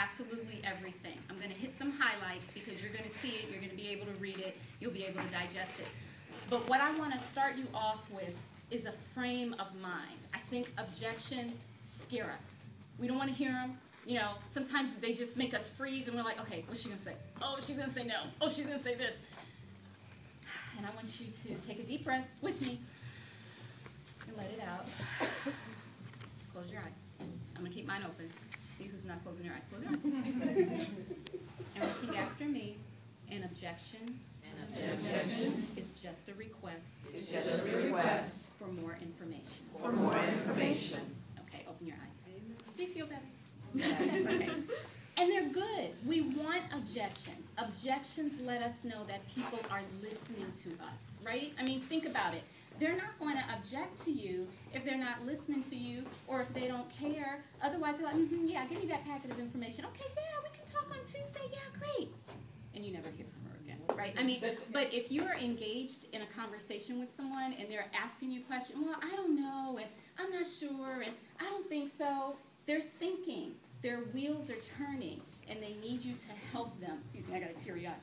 absolutely everything. I'm going to hit some highlights because you're going to see it, you're going to be able to read it, you'll be able to digest it. But what I want to start you off with is a frame of mind. I think objections scare us. We don't want to hear them. You know, sometimes they just make us freeze and we're like, okay, what's she going to say? Oh, she's going to say no. Oh, she's going to say this. And I want you to take a deep breath with me and let it out. Close your eyes. I'm going to keep mine open. See who's not closing your eyes. Close your eyes. And repeat after me. An objection. An objection is just a request. It's just a request for more information. For more information. Okay, open your eyes. Do you feel better? Yes. Okay. And they're good. We want objections. Objections let us know that people are listening to us, right? I mean, think about it. They're not going to object to you if they're not listening to you or if they don't care. Otherwise, you're like, yeah, give me that packet of information. Okay, yeah, we can talk on Tuesday. Yeah, great. And you never hear from her again, right? I mean, but if you're engaged in a conversation with someone and they're asking you questions, well, I don't know, and I'm not sure, and I don't think so, they're thinking. Their wheels are turning, and they need you to help them. Excuse me, I got a teary eye.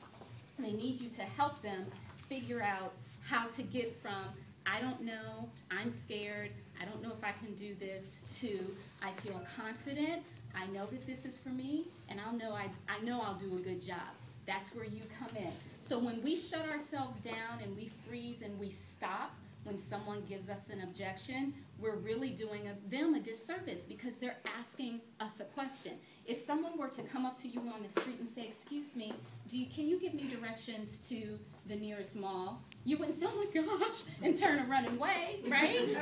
They need you to help them figure out how to get from I don't know, I'm scared, I don't know if I can do this, to I feel confident, I know that this is for me, and I know I'll do a good job. That's where you come in. So when we shut ourselves down and we freeze and we stop when someone gives us an objection, we're really doing them a disservice because they're asking us a question. If someone were to come up to you on the street and say, excuse me, can you give me directions to the nearest mall? You wouldn't say, oh my gosh, and turn and run away, right?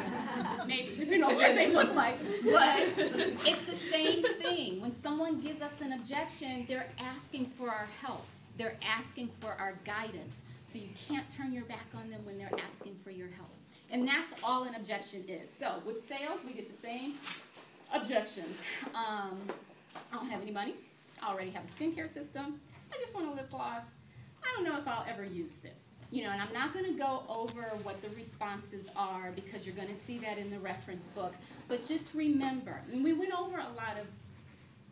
Maybe you know what they look like. But it's the same thing. When someone gives us an objection, they're asking for our help. They're asking for our guidance. So you can't turn your back on them when they're asking for your help. And that's all an objection is. So with sales, we get the same objections. I don't have any money. I already have a skincare system. I just want a lip gloss. I don't know if I'll ever use this. You know, and I'm not going to go over what the responses are because you're going to see that in the reference book. But just remember, and we went over a lot of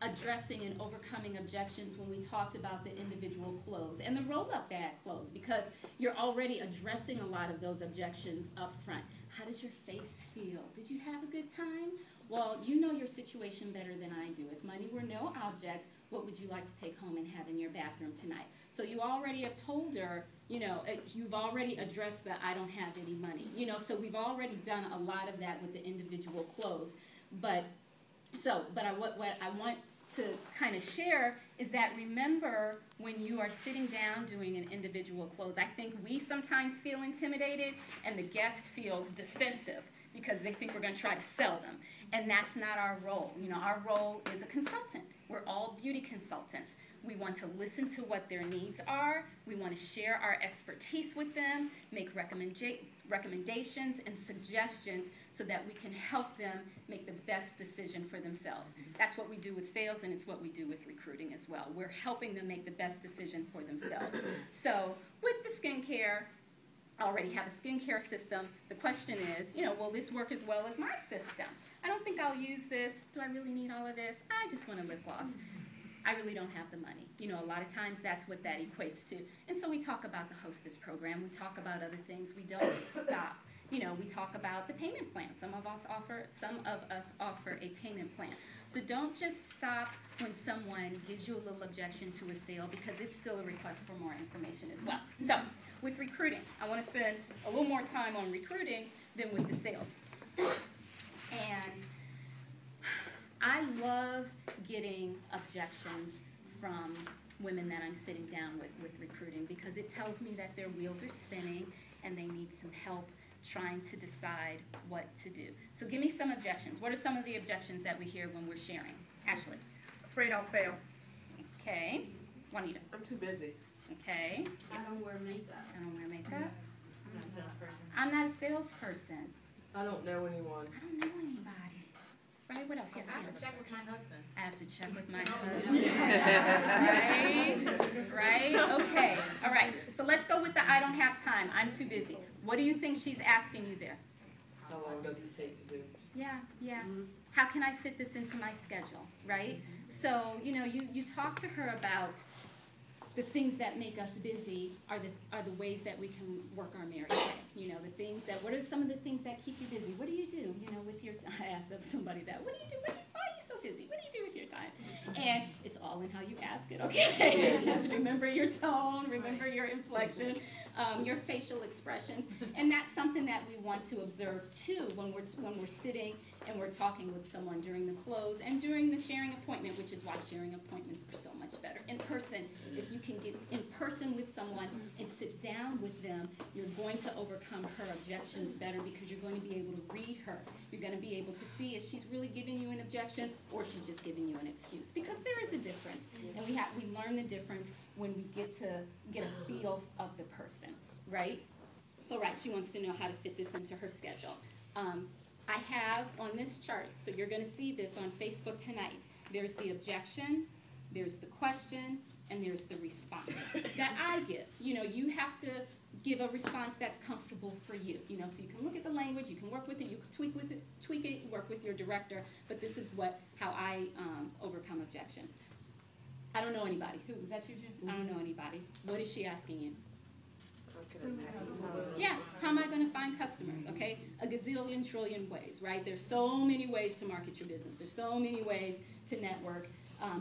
addressing and overcoming objections when we talked about the individual clothes and the roll-up bag clothes because you're already addressing a lot of those objections up front. How did your face feel? Did you have a good time? Well, you know your situation better than I do. If money were no object, what would you like to take home and have in your bathroom tonight? So you already have told her, you know, you've already addressed the I don't have any money. You know, so we've already done a lot of that with the individual clothes. What I want to kind of share is that remember when you are sitting down doing an individual close, I think we sometimes feel intimidated and the guest feels defensive because they think we're going to try to sell them. And that's not our role. You know, our role is a consultant. We're all beauty consultants. We want to listen to what their needs are. We want to share our expertise with them, make recommendations and suggestions so that we can help them make the best decision for themselves. That's what we do with sales, and it's what we do with recruiting as well. We're helping them make the best decision for themselves. So with the skincare, I already have a skincare system. The question is, you know, will this work as well as my system? I don't think I'll use this. Do I really need all of this? I just want a lip gloss. I really don't have the money. You know, a lot of times that's what that equates to. And so we talk about the hostess program. We talk about other things. We don't stop. You know, we talk about the payment plan. Some of us offer a payment plan. So don't just stop when someone gives you a little objection to a sale because it's still a request for more information as well. So with recruiting, I want to spend a little more time on recruiting than with the sales. And I love getting objections from women that I'm sitting down with recruiting because it tells me that their wheels are spinning and they need some help trying to decide what to do. So give me some objections. What are some of the objections that we hear when we're sharing? Ashley. Afraid I'll fail. Okay. Juanita. I'm too busy. Okay. I don't wear makeup. I don't wear makeup. I'm not a salesperson. I'm not a salesperson. I don't know anyone. I don't know anybody. Right? What else? Yes, I have Sandra. to check with my husband. I have to check with my husband. Right? Right? Okay. All right. So let's go with the I don't have time. I'm too busy. What do you think she's asking you there? How long does it take to do? Yeah, yeah. How can I fit this into my schedule, right? So, you know, you talk to her about the things that make us busy are the ways that we can work our marriage way. You know, the things that, what are some of the things that keep you busy? What do you do, you know, with your, I asked somebody that, what do you do, why are you so busy? What do you do with your time? And it's all in how you ask it, okay? Just remember your tone, remember your inflection, your facial expressions. And that's something that we want to observe too when we're sitting and we're talking with someone during the close and during the sharing appointment, which is why sharing appointments are so much better. In person, if you can get in person with someone and sit down with them, you're going to overcome her objections better because you're going to be able to read her. You're going to be able to see if she's really giving you an objection or she's just giving you an excuse, because there is a difference. And we learn the difference when we get a feel of the person, right? So, right, she wants to know how to fit this into her schedule. I have on this chart, so you're going to see this on Facebook tonight. There's the objection, there's the question, and there's the response that I give. You know, you have to give a response that's comfortable for you. You know, so you can look at the language, you can work with it, you can tweak it, work with your director. But this is how I overcome objections. I don't know anybody. Who was that? You, Jim? I don't know anybody. What is she asking you? Yeah, how am I going to find customers, okay? A gazillion trillion ways, right? There's so many ways to market your business. There's so many ways to network.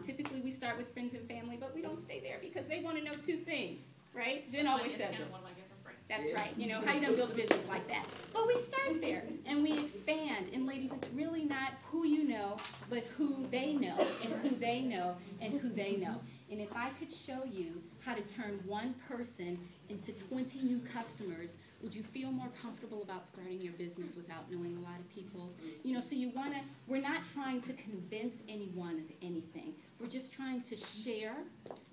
Typically, we start with friends and family, but we don't stay there because they want to know two things, right? Jen always says this. That's right. You know, how you going to build a business like that? But we start there, and we expand. And ladies, it's really not who you know, but who they know, and who they know, and who they know. And if I could show you how to turn one person into 20 new customers, would you feel more comfortable about starting your business without knowing a lot of people? You know, so we're not trying to convince anyone of anything. We're just trying to share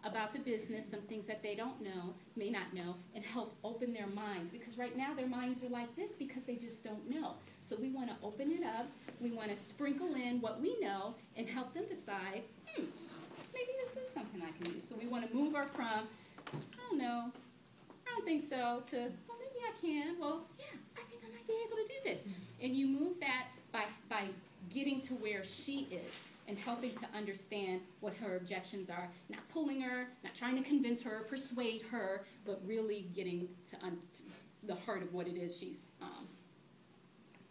about the business, some things that they don't know, may not know, and help open their minds. Because right now their minds are like this because they just don't know. So we want to open it up. We want to sprinkle in what we know and help them decide, maybe this is something I can do. So we want to move her from, I don't know, I don't think so, to, well, maybe I can. Well, yeah, I think I might be able to do this. And you move that by getting to where she is and helping to understand what her objections are, not pulling her, not trying to convince her, persuade her, but really getting to the heart of what it is she's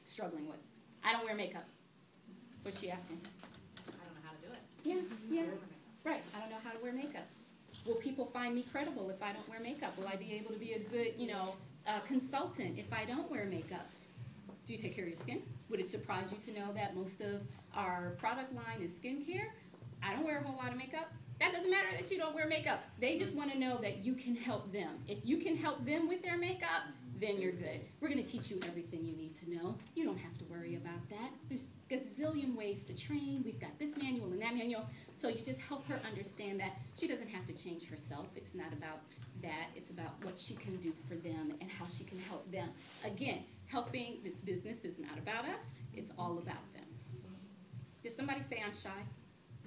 struggling with. I don't wear makeup. What's she asking? I don't know how to do it. Yeah. Right, I don't know how to wear makeup. Will people find me credible if I don't wear makeup? Will I be able to be a good, consultant if I don't wear makeup? Do you take care of your skin? Would it surprise you to know that most of our product line is skincare? I don't wear a whole lot of makeup. That doesn't matter that you don't wear makeup. They just want to know that you can help them. If you can help them with their makeup, then you're good. We're going to teach you everything you need to know. You don't have to worry about that. There's a gazillion ways to train. We've got this manual and that manual. So you just help her understand that she doesn't have to change herself. It's not about that. It's about what she can do for them and how she can help them. Again, helping this business is not about us. It's all about them. Did somebody say I'm shy?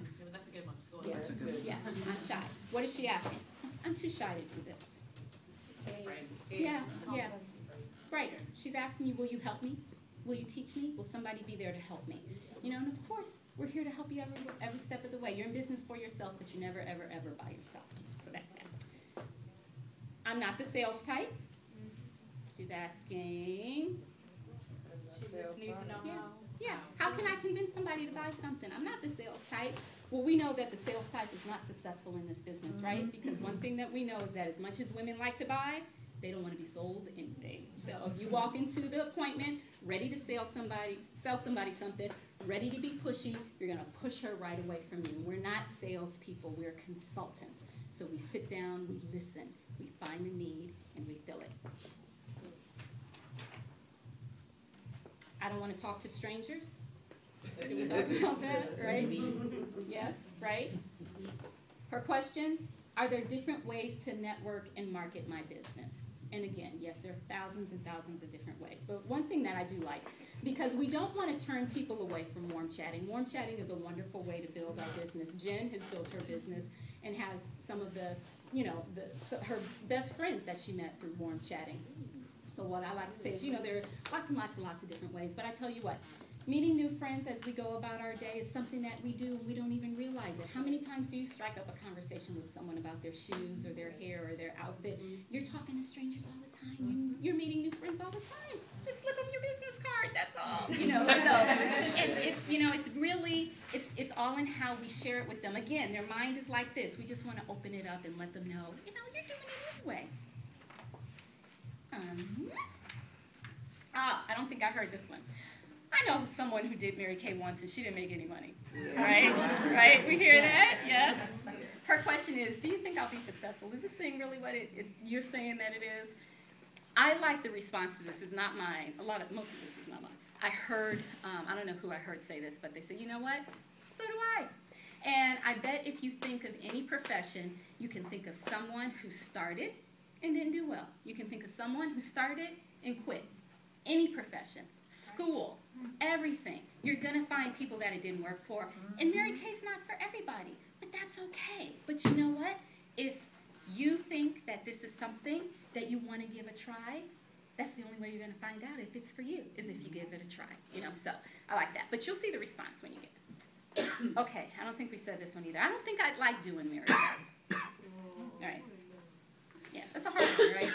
Yeah, but that's a good one. Go Yeah, ahead. yeah, I'm shy. What is she asking? I'm too shy to do this. Yeah. Right. She's asking you, will you help me? Will you teach me? Will somebody be there to help me? You know, and of course, we're here to help you every step of the way. You're in business for yourself, but you're never, ever, ever by yourself. So that's that. I'm not the sales type. She's asking. She just needs to know how. Yeah, how can I convince somebody to buy something? I'm not the sales type. Well, we know that the sales type is not successful in this business, right? Because one thing that we know is that as much as women like to buy, they don't want to be sold anything. So if you walk into the appointment ready to sell somebody something, ready to be pushy, you're going to push her right away from you. We're not salespeople, we're consultants. So we sit down, we listen, we find the need, and we fill it. I don't want to talk to strangers. Did we talk about that, right? Yes, right? Her question, are there different ways to network and market my business? And again, yes, there are thousands and thousands of different ways. But one thing that I do like, because we don't want to turn people away from warm chatting. Warm chatting is a wonderful way to build our business. Jen has built her business and has some of her best friends that she met through warm chatting. So what I like to say is, there are lots and lots and lots of different ways. But I tell you what, Meeting new friends as we go about our day is something that we do and we don't even realize it. How many times do you strike up a conversation with someone about their shoes or their hair or their outfit? You're talking to strangers all the time. You're meeting new friends all the time. Just look up your business card, that's all. So it's all in how we share it with them. Again, their mind is like this. We just want to open it up and let them know, you're doing it anyway. I don't think I heard this one. I know someone who did Mary Kay once and she didn't make any money. Right? Right? We hear that? Yes? Her question is, do you think I'll be successful? Is this thing really what you're saying that it is? I like the response to this. It's not mine. Most of this is not mine. I heard, I don't know who I heard say this, but they said, you know what? So do I. And I bet if you think of any profession, you can think of someone who started and didn't do well. You can think of someone who started and quit. Any profession, school, everything. You're going to find people that it didn't work for. And Mary Kay's not for everybody, but that's okay. But you know what? If you think that this is something that you want to give a try, that's the only way you're going to find out if it's for you, is if you give it a try. So I like that. But you'll see the response when you get it. Okay, I don't think we said this one either. I don't think I'd like doing Mary Kay. All right. Yeah, that's a hard one, right?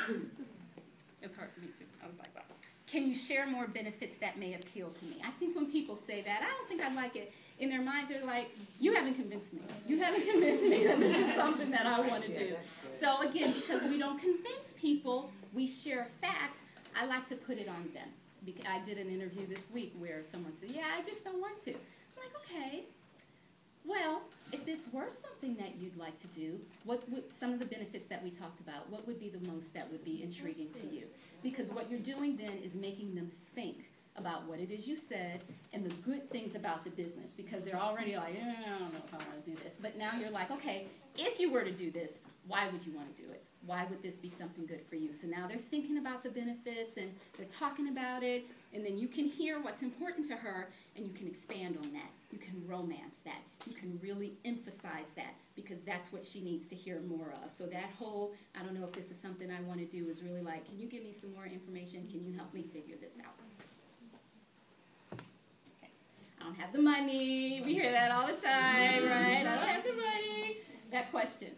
It was hard for me too. I was like, wow. Can you share more benefits that may appeal to me? I think when people say that, I don't think I like it. In their minds, they're like, you haven't convinced me. You haven't convinced me that this is something that I want to do. So again, because we don't convince people, we share facts, I like to put it on them. I did an interview this week where someone said, yeah, I just don't want to. I'm like, okay. Well, if this were something that you'd like to do, what would some of the benefits that we talked about, what would be the most that would be intriguing to you? Because what you're doing then is making them think about what it is you said and the good things about the business, because they're already like, I don't know if I want to do this. But now you're like, okay, if you were to do this, why would you want to do it? Why would this be something good for you? So now they're thinking about the benefits and they're talking about it, and then you can hear what's important to her and you can expand on that. You can romance that. You can really emphasize that, because that's what she needs to hear more of. So that whole, I don't know if this is something I want to do, is really like, can you give me some more information? Can you help me figure this out? Okay. I don't have the money. We hear that all the time, right? I don't have the money. That question.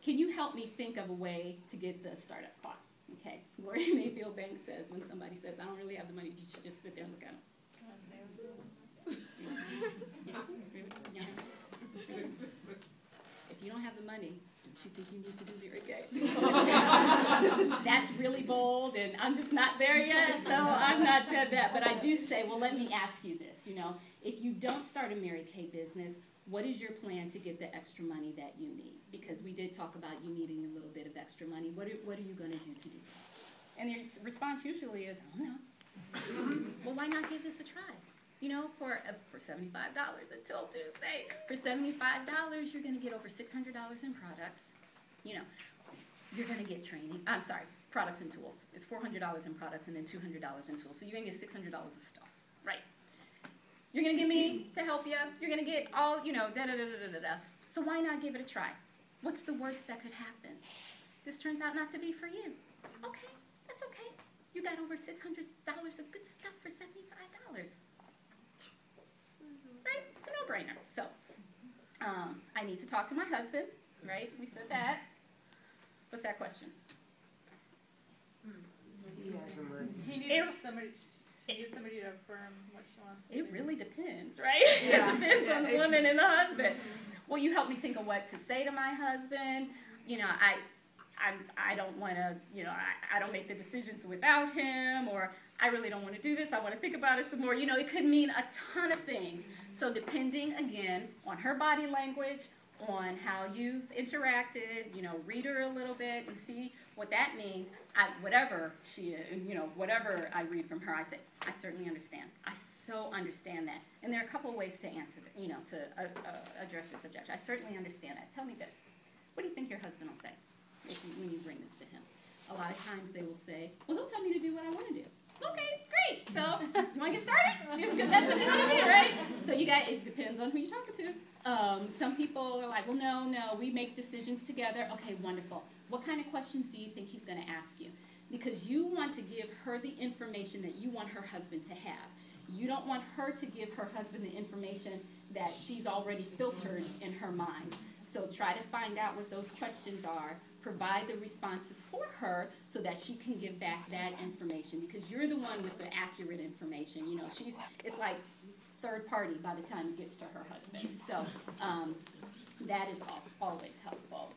Can you help me think of a way to get the startup costs? Okay. Gloria Mayfield Banks says, when somebody says, I don't really have the money, you should just sit there and look at them. If you don't have the money, you think you need to do Mary Kay? That's really bold, and I'm just not there yet, so I've not said that. But I do say, well, let me ask you this. If you don't start a Mary Kay business, what is your plan to get the extra money that you need? Because we did talk about you needing a little bit of extra money. What are you going to do to do that? And their response usually is, I don't know. Well, why not give this a try? For $75 until Tuesday. For $75, you're going to get over $600 in products. You're going to get training. I'm sorry, products and tools. It's $400 in products and then $200 in tools. So you're going to get $600 of stuff, right? You're going to get me to help you. You're going to get all, da-da-da-da-da-da. So why not give it a try? What's the worst that could happen? This turns out not to be for you. Okay, that's okay. You got over $600 of good stuff for $75. Right? It's a no-brainer. So, I need to talk to my husband, right? We said that. What's that question? He has the money. He needs somebody to affirm what she wants to do. It really depends, right? Yeah. It depends on the woman and the husband. Will you help me think of what to say to my husband? I don't want to, I don't make the decisions without him, or I really don't want to do this. I want to think about it some more. It could mean a ton of things. So depending, again, on her body language, on how you've interacted, read her a little bit and see what that means. Whatever whatever I read from her, I say, I certainly understand. I so understand that. And there are a couple of ways to answer that, to address this objection. I certainly understand that. Tell me this. What do you think your husband will say when you bring this to him? A lot of times they will say, well, he'll tell me to do what I want to do. Okay, great. So, you want to get started? Because that's what you want to do, right? So it depends on who you're talking to. Some people are like, well, no, we make decisions together. Okay, wonderful. What kind of questions do you think he's going to ask you? Because you want to give her the information that you want her husband to have. You don't want her to give her husband the information that she's already filtered in her mind. So try to find out what those questions are, provide the responses for her so that she can give back that information, because you're the one with the accurate information. You know, it's like third party by the time it gets to her husband. So that is always helpful.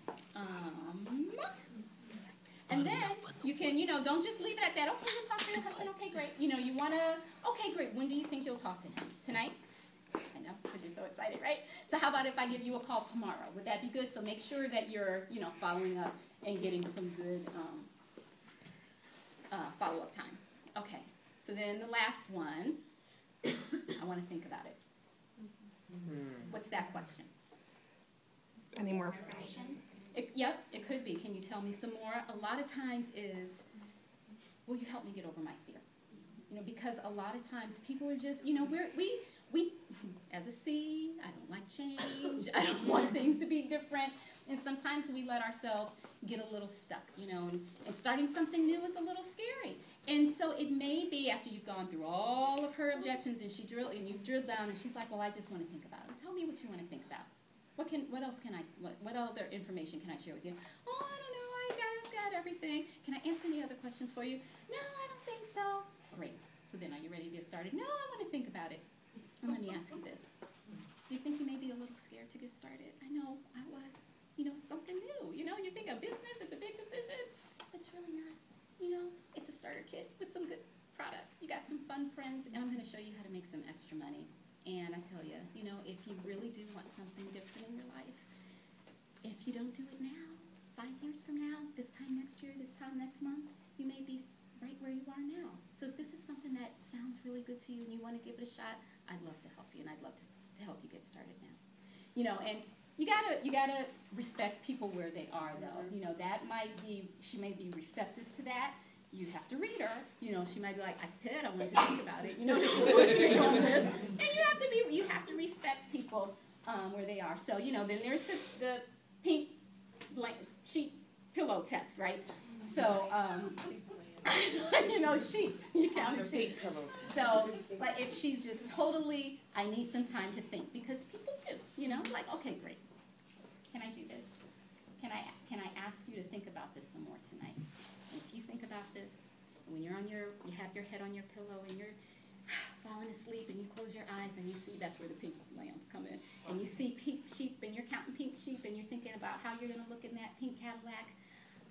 And then you can, don't just leave it at that. Okay, you'll talk to your husband. Okay, great. You want to, okay, great. When do you think you'll talk to him? Tonight? I know, because you're so excited, right? So how about if I give you a call tomorrow? Would that be good? So make sure that you're, following up and getting some good follow-up times. Okay. So then the last one, I want to think about it. What's that question? Any more information? Yep, it could be. Can you tell me some more? A lot of times is, will you help me get over my fear? Because a lot of times people are just, we as a C, I don't like change. I don't want things to be different. And sometimes we let ourselves get a little stuck, and starting something new is a little scary. And so it may be after you've gone through all of her objections and you've drilled down and she's like, well, I just want to think about it. Tell me what you want to think about. What other information can I share with you? Oh, I don't know, I've got everything. Can I answer any other questions for you? No, I don't think so. Great. So then are you ready to get started? No, I want to think about it. And let me ask you this. Do you think you may be a little scared to get started? I know I was. It's something new. You think a business, it's a big decision. It's really not. It's a starter kit with some good products. You got some fun friends, and I'm going to show you how to make some extra money. And I tell you, if you really do want something different in your life, if you don't do it now, 5 years from now, this time next year, this time next month, you may be right where you are now. So if this is something that sounds really good to you and you want to give it a shot, I'd love to help you, and I'd love to help you get started now. And you gotta respect people where they are, though. That might be, she may be receptive to that. You have to read her. She might be like, I said I wanted to think about it. Negotiate on this. And you have to respect people where they are. So, then there's the pink sheet pillow test, right? So, sheets. You counted sheets. So, but if she's just totally, I need some time to think, because people do, like, okay, great. Can I do this? Can I ask you to think about this some more tonight? And if you think about this, when you have your head on your pillow and you're falling asleep and you close your eyes and you see, that's where the pink lamp come in, and you see pink sheep and you're counting pink sheep and you're thinking about how you're going to look in that pink Cadillac,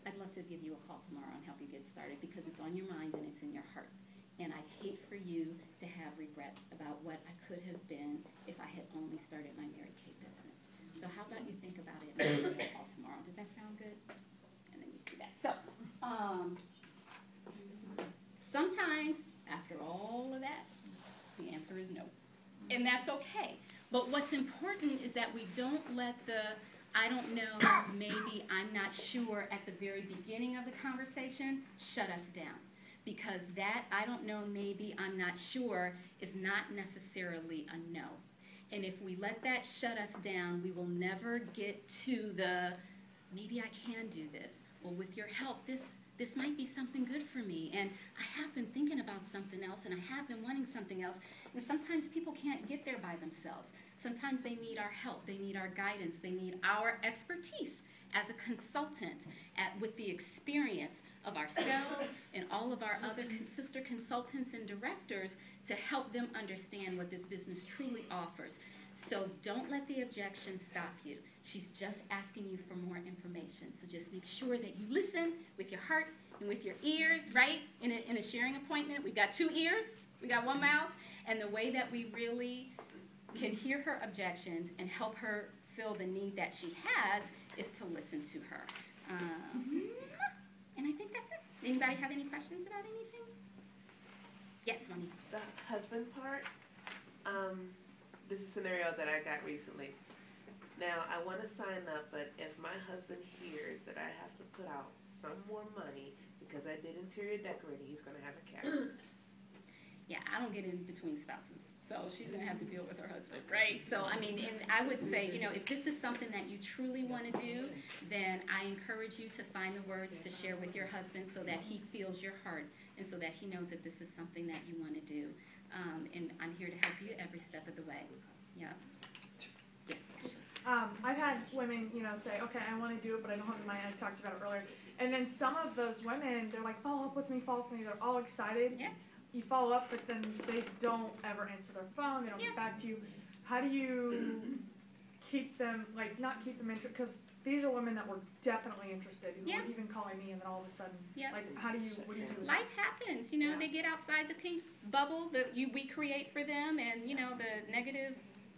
I'd love to give you a call tomorrow and help you get started, because it's on your mind and it's in your heart. And I'd hate for you to have regrets about what I could have been if I had only started my Mary Kay business. So how about you think about it and give me a call tomorrow? Does that sound good? And then you do that. So, sometimes, after all of that, the answer is no. And that's okay. But what's important is that we don't let the I don't know, maybe, I'm not sure at the very beginning of the conversation shut us down. Because that I don't know, maybe, I'm not sure is not necessarily a no. And if we let that shut us down, we will never get to the, maybe I can do this. Well, with your help, this might be something good for me. And I have been thinking about something else, and I have been wanting something else. And sometimes people can't get there by themselves. Sometimes they need our help. They need our guidance. They need our expertise as a consultant with the experience of ourselves and all of our other sister consultants and directors to help them understand what this business truly offers. So don't let the objection stop you. She's just asking you for more information. So just make sure that you listen with your heart and with your ears, right? In a sharing appointment, we've got 2 ears, we got 1 mouth, and the way that we really can hear her objections and help her fill the need that she has is to listen to her. And I think that's it. Anybody have any questions about anything? Yes, Monique. The husband part, this is a scenario that I got recently. Now, I want to sign up, but if my husband hears that I have to put out some more money because I did interior decorating, he's going to have a cat. Yeah, I don't get in between spouses, so she's going to have to deal with her husband, right? So, I mean, and I would say, if this is something that you truly want to do, then I encourage you to find the words to share with your husband so that he feels your heart and so that he knows that this is something that you want to do. And I'm here to help you every step of the way. Yeah. Yes. I've had women, say, okay, I want to do it, but I don't have the money. I talked about it earlier. And then some of those women, they're like, follow up with me. They're all excited. Yeah. You follow up, but then they don't ever answer their phone. They don't get back to you. How do you keep them, not keep them interested? Because these are women that were definitely interested, who were even calling me, and then all of a sudden, what do you do with Life happens, they get outside the pink bubble that we create for them, and, the negative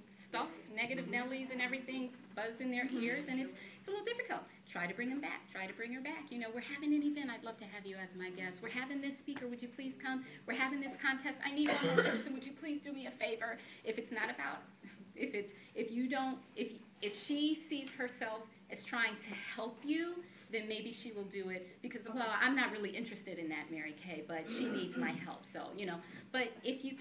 stuff, negative Nellies and everything buzz in their ears, and it's a little difficult. Try to bring them back. Try to bring her back. We're having an event. I'd love to have you as my guest. We're having this speaker. Would you please come? We're having this contest. I need one more person. Would you please do me a favor? If it's not about, if she sees herself as trying to help you, then maybe she will do it because, well, I'm not really interested in that, Mary Kay, but she needs my help. So, but if you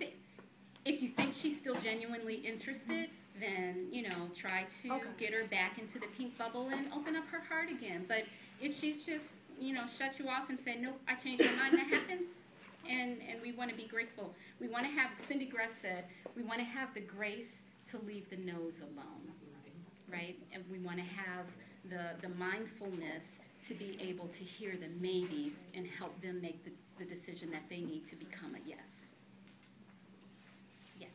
think she's still genuinely interested, then, try to get her back into the pink bubble and open up her heart again. But if she's just, shut you off and say, nope, I changed my mind, that happens. And we want to be graceful. We want to have, Cindy Gress said, we want to have the grace to leave the no's alone, right? And we want to have the mindfulness to be able to hear the maybes and help them make the decision that they need to become a yes. Yes.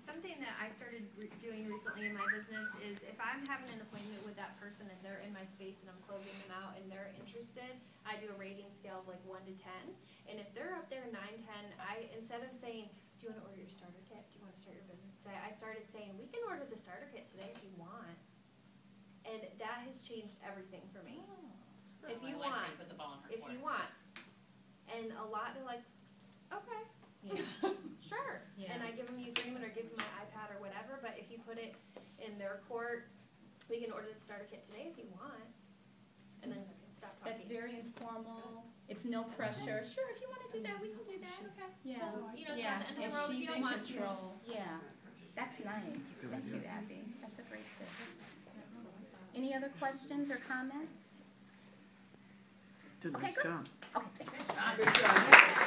Something that I started doing recently in my business is if I'm having an appointment with that person and they're in my space and I'm closing them out and they're interested, I do a rating scale of 1 to 10. And if they're up there 9, 10, instead of saying, do you want to order your starter kit? Do you want to start your business today? I started saying, we can order the starter kit today if you want. And that has changed everything for me. Oh. If you I like want, how you put the ball in her if court. you want. And a lot, they're like, okay. Yeah. Sure. Yeah. And I give them the agreement or give them my iPad or whatever, but if you put it in their court, we can order the starter kit today if you want. And then stop talking. That's very informal. It's no pressure. Sure, if you want to do that, we can do that. Okay. Yeah. Cool. It's Yeah. not the end of And the world if she's you in don't want to. control. Yeah. That's nice. Thank you, Abby. That's a great tip. Any other questions or comments? Did a Okay, nice good. job. Okay, thank you. Good job.